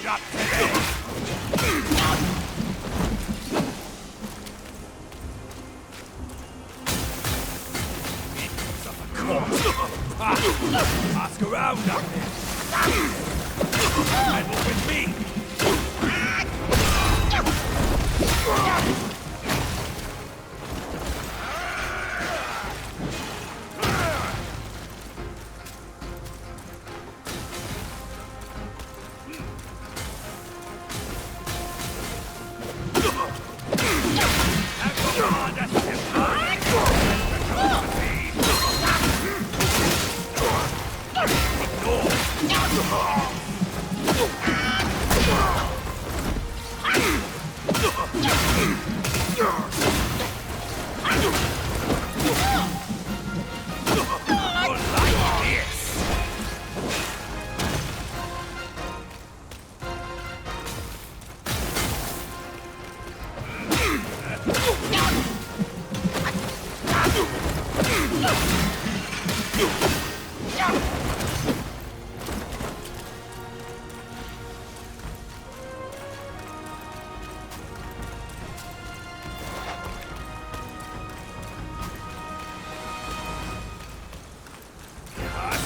up today. Ask around up here. Meddle with me.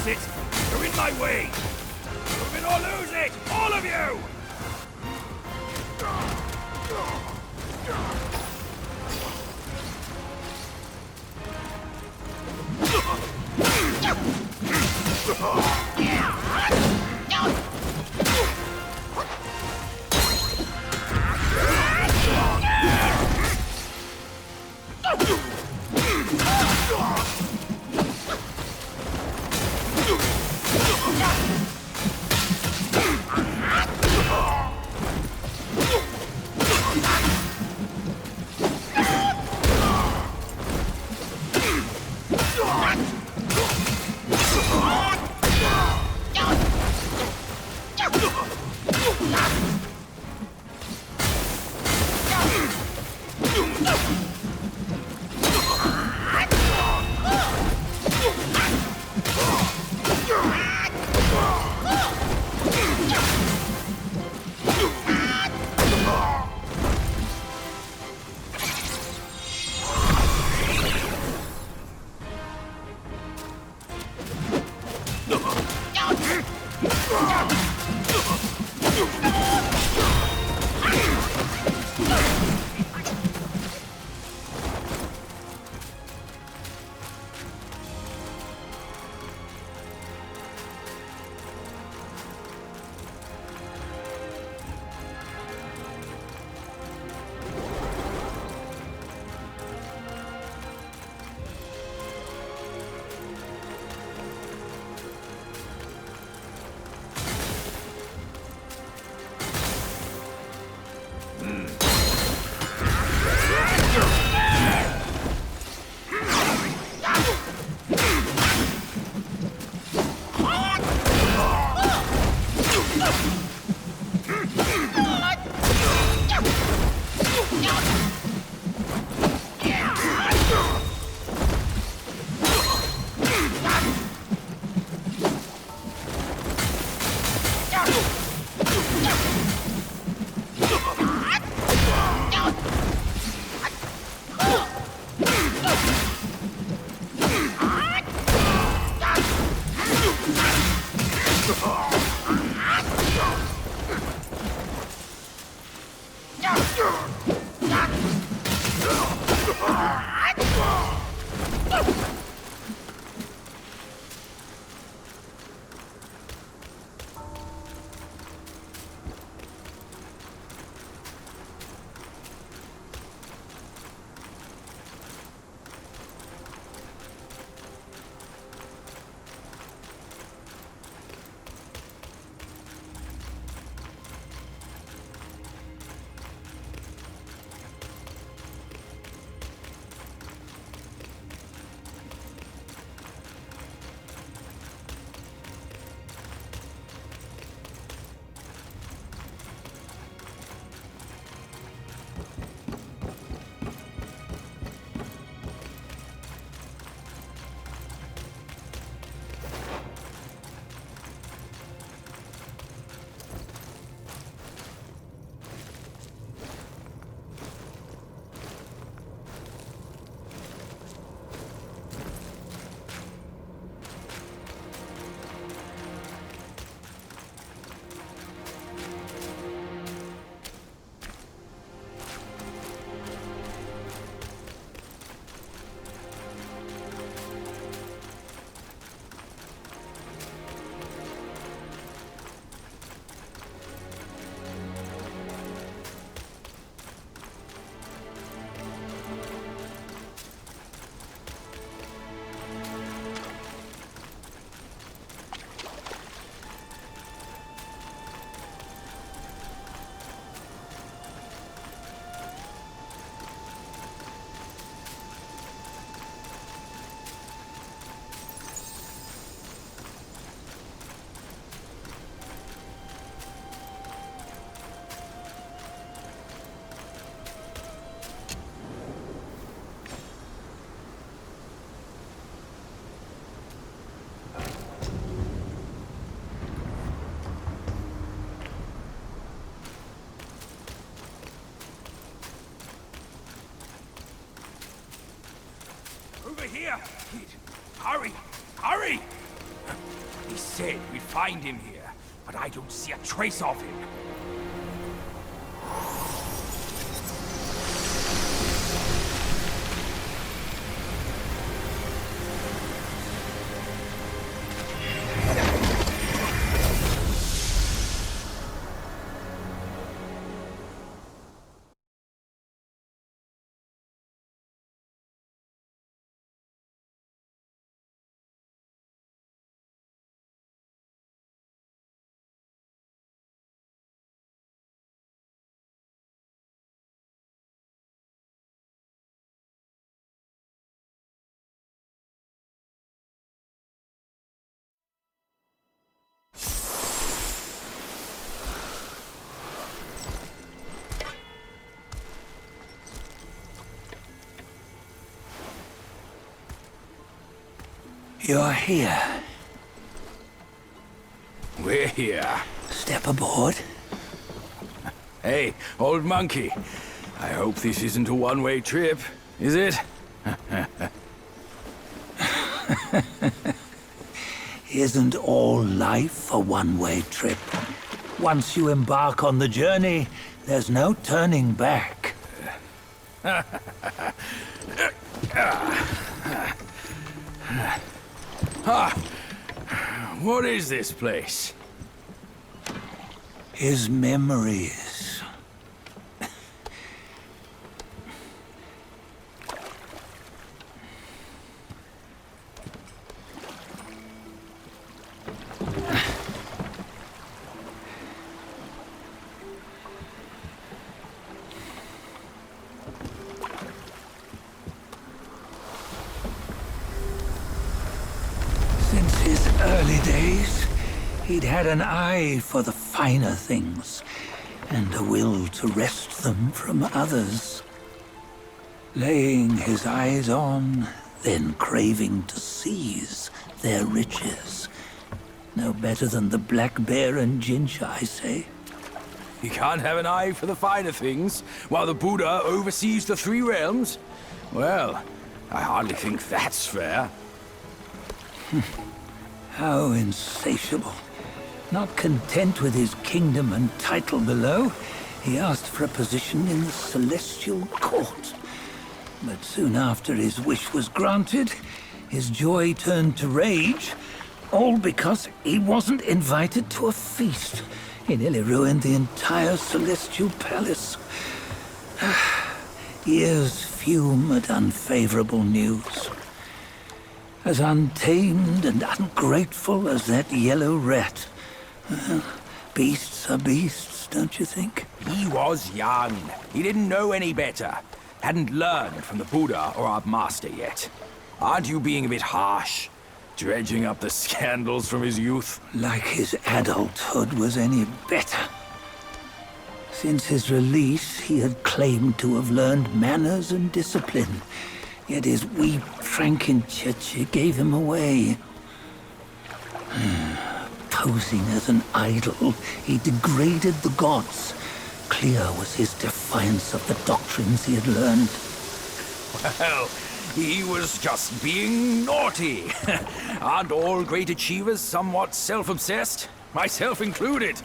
That's it! You're in my way! Move it or lose it! All of you! find him here, but I don't see a trace of him. You're here. We're here. Step aboard. Hey, old monkey. I hope this isn't a one-way trip, is it? Isn't all life a one-way trip? Once you embark on the journey, there's no turning back. What is this place? His memories. Since his early days, he'd had an eye for the finer things, and a will to wrest them from others. Laying his eyes on, then craving to seize their riches. No better than the black bear and Jinch, I say. You can't have an eye for the finer things, while the Buddha oversees the three realms? Well, I hardly think that's fair. How insatiable. Not content with his kingdom and title below, he asked for a position in the Celestial Court. But soon after his wish was granted, his joy turned to rage, all because he wasn't invited to a feast. He nearly ruined the entire Celestial Palace. Ears fume at unfavorable news. As untamed and ungrateful as that yellow rat. Beasts are beasts, don't you think? He was young. He didn't know any better. Hadn't learned from the Buddha or our master yet. Aren't you being a bit harsh? Dredging up the scandals from his youth? Like his adulthood was any better. Since his release, he had claimed to have learned manners and discipline. Yet his weak Frankenchurch gave him away. Posing as an idol, he degraded the gods. Clear was his defiance of the doctrines he had learned. Well, he was just being naughty. Aren't all great achievers somewhat self-obsessed? Myself included.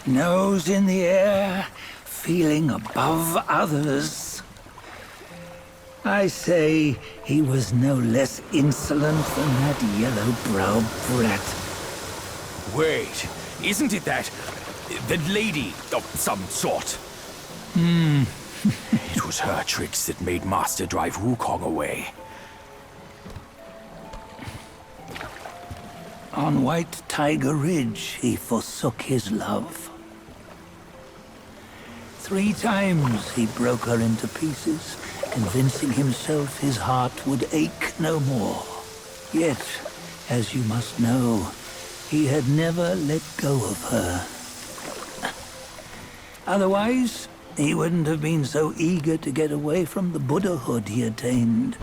Nose in the air, feeling above others. I say he was no less insolent than that yellow-browed brat. Wait, isn't it that lady of some sort? It was her tricks that made Master drive Wukong away. On White Tiger Ridge, he forsook his love. 3 times he broke her into pieces, convincing himself his heart would ache no more. Yet, as you must know, he had never let go of her. Otherwise, he wouldn't have been so eager to get away from the Buddhahood he attained.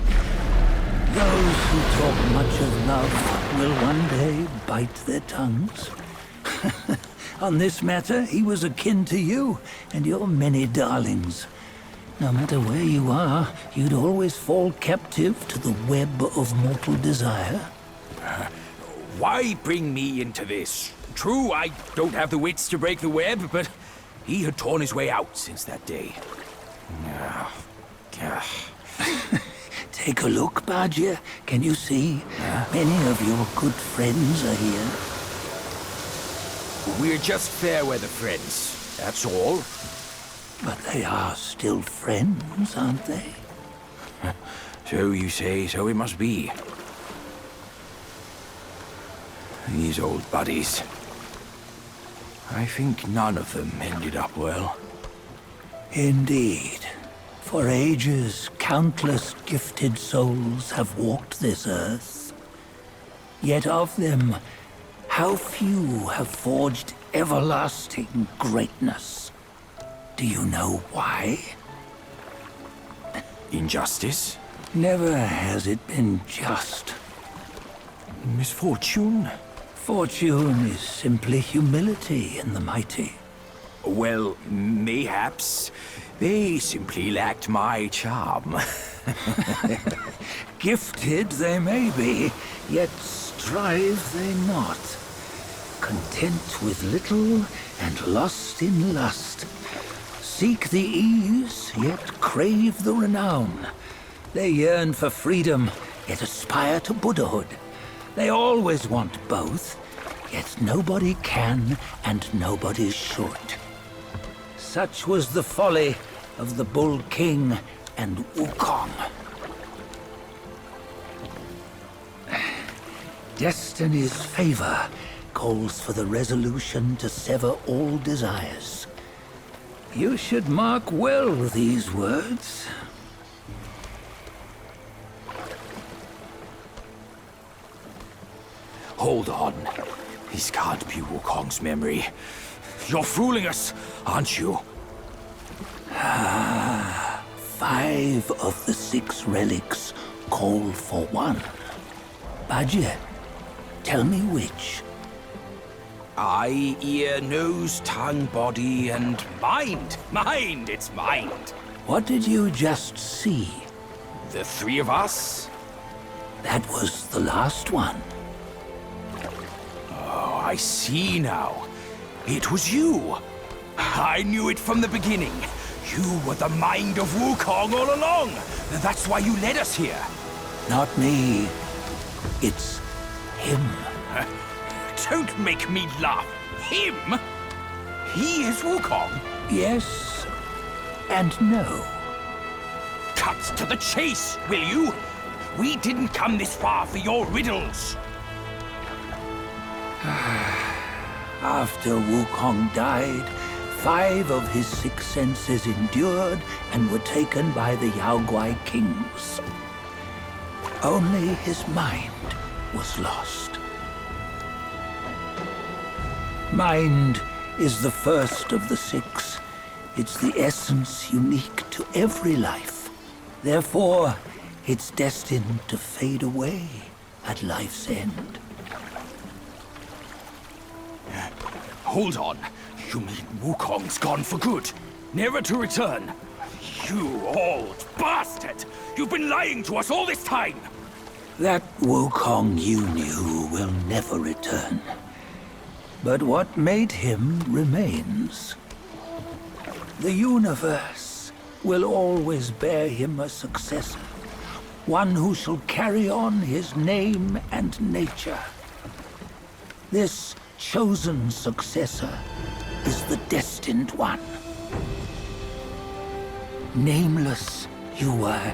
Those who talk much of love will one day bite their tongues. On this matter, he was akin to you and your many darlings. No matter where you are, you'd always fall captive to the web of mortal desire. Why bring me into this? True, I don't have the wits to break the web, but he had torn his way out since that day. Take a look, Badger. Can you see? Many of your good friends are here. We're just fair weather friends, that's all. But they are still friends, aren't they? So you say, so it must be. These old buddies. I think none of them ended up well. Indeed. For ages, countless gifted souls have walked this earth. Yet of them, how few have forged everlasting greatness? Do you know why? Injustice? Never has it been just. Misfortune? Fortune is simply humility in the mighty. Well, mayhaps. They simply lacked my charm. Gifted they may be, yet strive they not. Content with little and lost in lust. Seek the ease, yet crave the renown. They yearn for freedom, yet aspire to Buddhahood. They always want both, yet nobody can and nobody should. Such was the folly of the Bull King and Wukong. Destiny's favor calls for the resolution to sever all desires. You should mark well these words. Hold on. This can't be Wukong's memory. You're fooling us, aren't you? 5 of the 6 relics call for one. Badger, tell me which. Eye, ear, nose, tongue, body, and mind. Mind, it's mind. What did you just see? The 3 of us? That was the last one. Oh, I see now. It was you. I knew it from the beginning. You were the mind of Wukong all along. That's why you led us here. Not me. It's him. Don't make me laugh. Him? He is Wukong? Yes and no. Cut to the chase, will you? We didn't come this far for your riddles. After Wukong died, 5 of his 6 senses endured and were taken by the Yaoguai kings. Only his mind was lost. Mind is the first of the 6. It's the essence unique to every life. Therefore, it's destined to fade away at life's end. Hold on. You mean Wukong's gone for good? Never to return? You old bastard! You've been lying to us all this time! That Wukong you knew will never return. But what made him remains. The universe will always bear him a successor. One who shall carry on his name and nature. This chosen successor is the destined one. Nameless you were,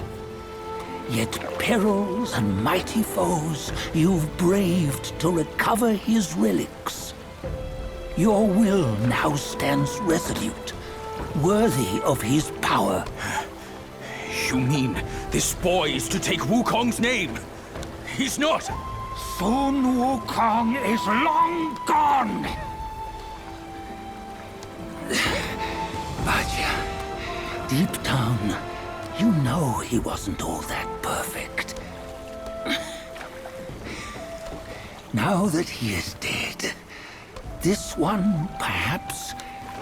yet perils and mighty foes you've braved to recover his relics. Your will now stands resolute, worthy of his power. You mean this boy is to take Wukong's name? He's not! Sun Wukong is long gone! Badger, deep down, you know he wasn't all that perfect. Now that he is dead, this one, perhaps,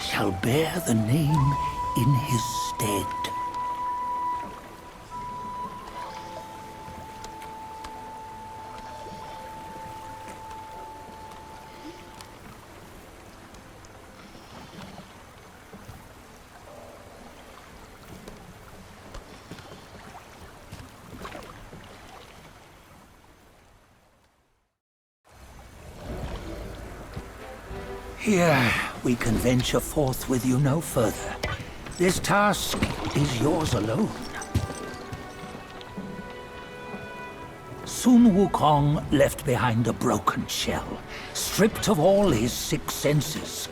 shall bear the name in his stead. Here, we can venture forth with you no further. This task is yours alone. Soon Wukong left behind a broken shell, stripped of all his 6 senses.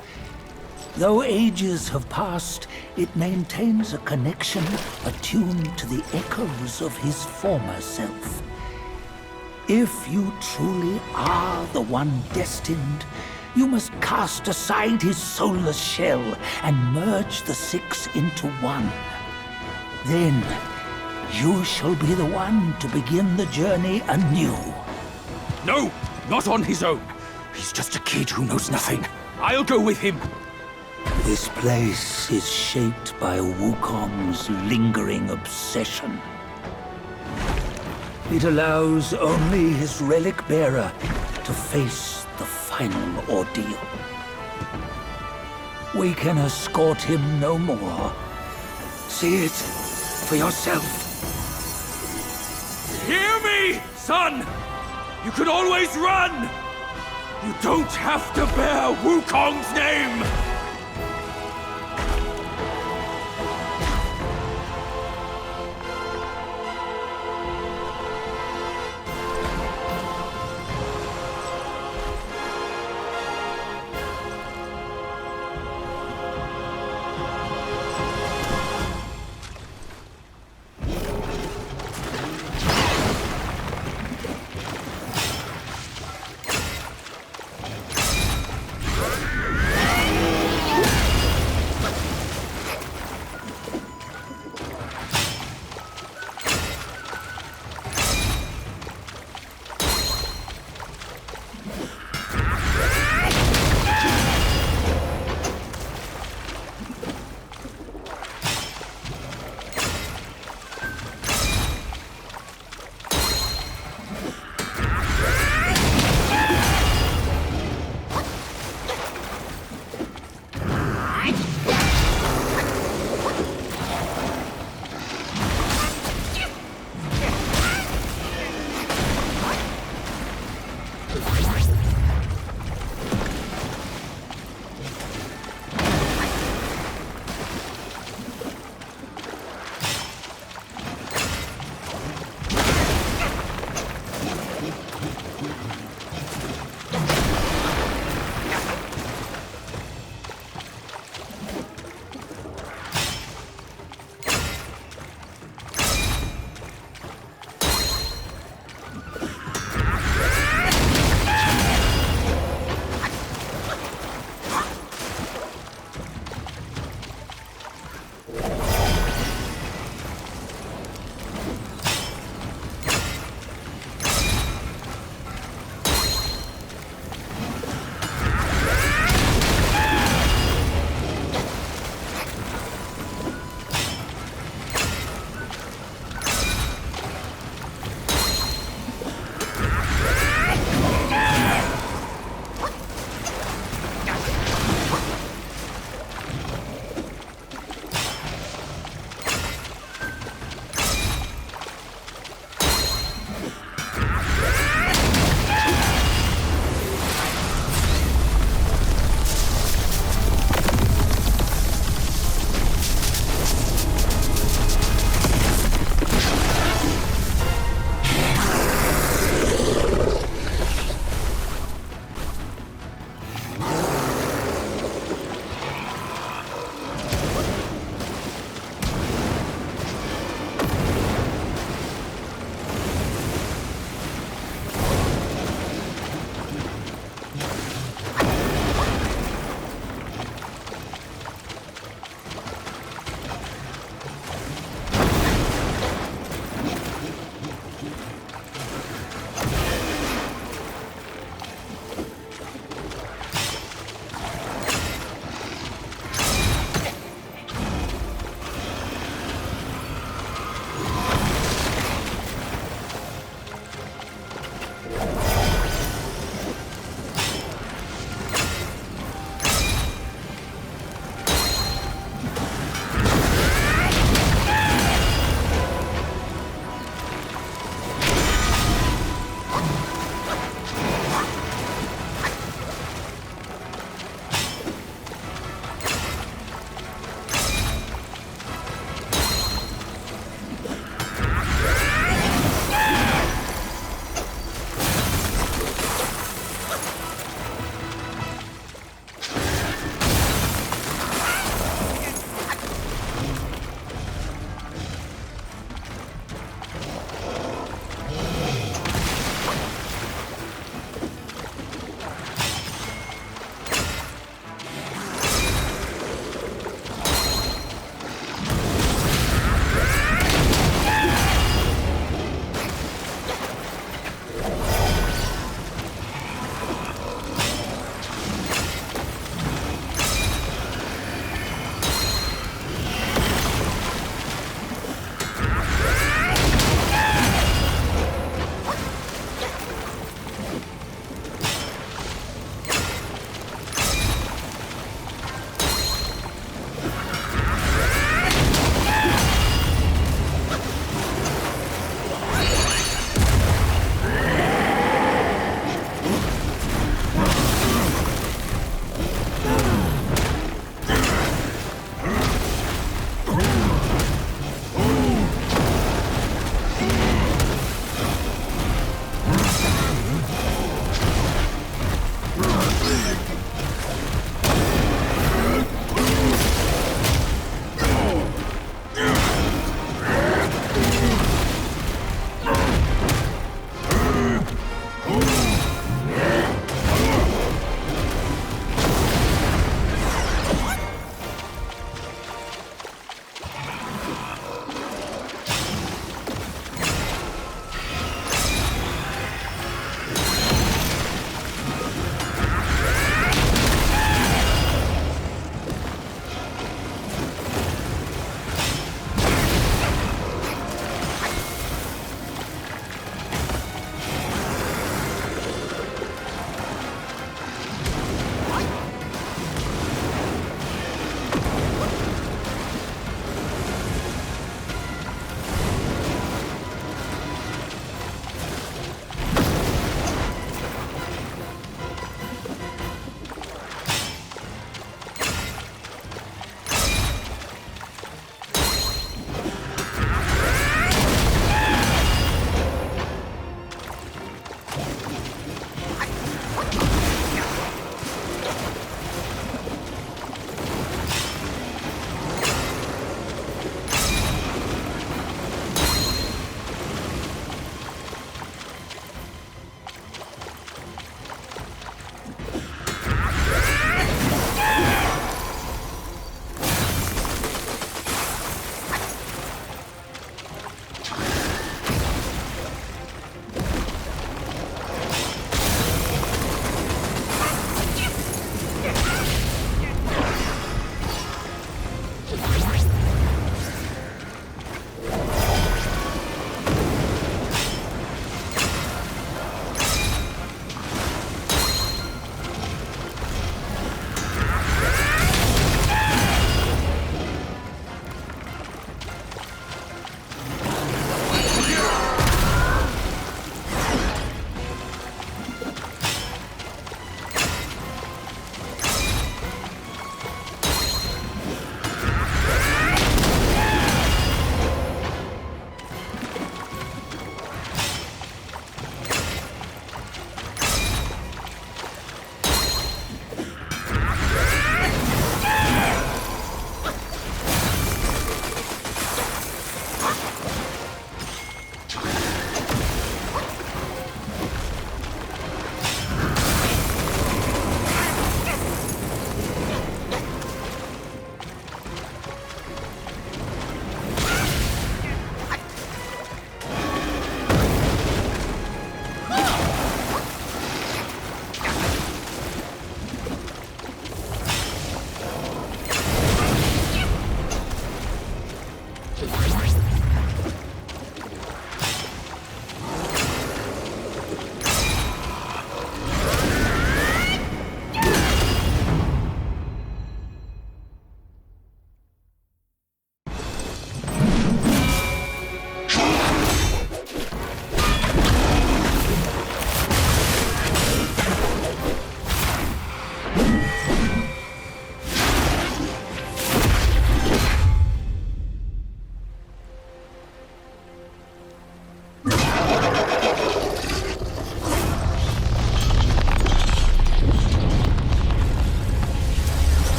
Though ages have passed, it maintains a connection attuned to the echoes of his former self. If you truly are the one destined, you must cast aside his soulless shell and merge the 6 into one. Then, you shall be the one to begin the journey anew. No, not on his own. He's just a kid who knows nothing. I'll go with him. This place is shaped by Wukong's lingering obsession. It allows only his relic bearer to face the final ordeal. We can escort him no more. See it for yourself. Hear me, son! You can always run! You don't have to bear Wukong's name!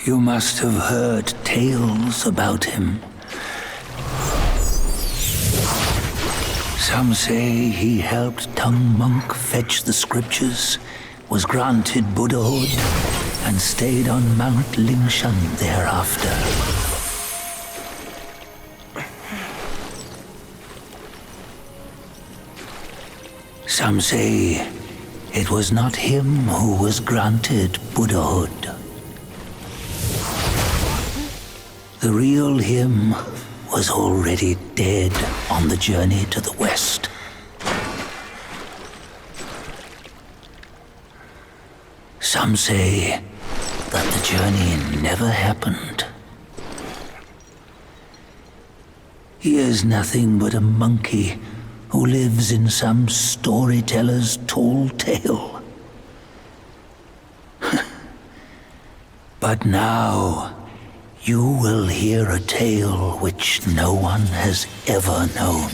You must have heard tales about him. Some say he helped Tung Monk fetch the scriptures, was granted Buddhahood, and stayed on Mount Lingshan thereafter. Some say it was not him who was granted Buddhahood. The real him was already dead on the journey to the west. Some say that the journey never happened. He is nothing but a monkey who lives in some storyteller's tall tale. But now, you will hear a tale which no one has ever known.